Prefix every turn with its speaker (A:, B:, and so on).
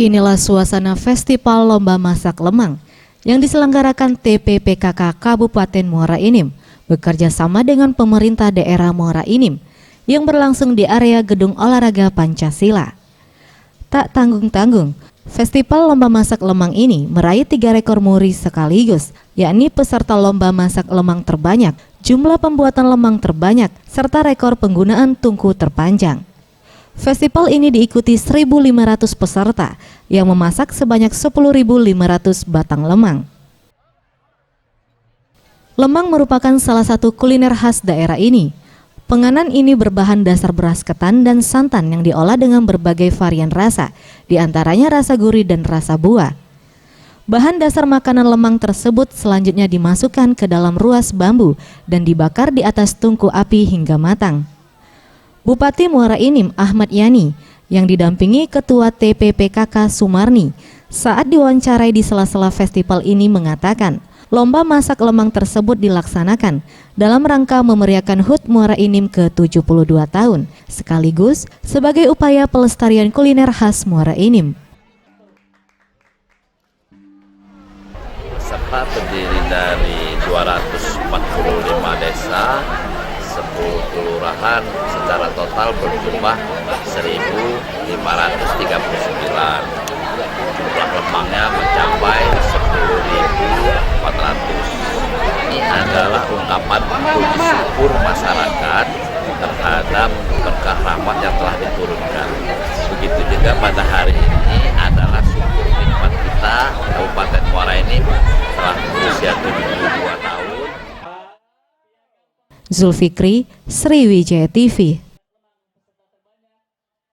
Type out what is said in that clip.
A: Inilah suasana Festival Lomba Masak Lemang yang diselenggarakan TPPKK Kabupaten Muara Enim bekerja sama dengan pemerintah daerah Muara Enim yang berlangsung di area Gedung Olahraga Pancasila. Tak tanggung-tanggung, Festival Lomba Masak Lemang ini meraih 3 rekor muri sekaligus, yakni peserta lomba masak lemang terbanyak, jumlah pembuatan lemang terbanyak, serta rekor penggunaan tungku terpanjang. Festival ini diikuti 1.500 peserta yang memasak sebanyak 10.500 batang lemang. Lemang merupakan salah satu kuliner khas daerah ini. Penganan ini berbahan dasar beras ketan dan santan yang diolah dengan berbagai varian rasa, diantaranya rasa gurih dan rasa buah. Bahan dasar makanan lemang tersebut selanjutnya dimasukkan ke dalam ruas bambu dan dibakar di atas tungku api hingga matang. Bupati Muara Enim Ahmad Yani yang didampingi Ketua TPPKK Sumarni saat diwawancarai di sela-sela festival ini mengatakan, lomba masak lemang tersebut dilaksanakan dalam rangka memeriahkan HUT Muara Enim ke-72 tahun, sekaligus sebagai upaya pelestarian kuliner khas Muara Enim.
B: Peserta terdiri dari 245 desa, 10 kelurahan, secara total berjumlah 1.539. Jumlah lemangnya mencapai 10.400. Ini adalah ungkapan puji syukur masyarakat terhadap berkah rahmat yang telah diturunkan. Begitu juga pada hari ini adalah syukur nikmat kita Kabupaten Muara Enim telah berusia 72 tahun.
A: Zulfikri, Sriwijaya TV.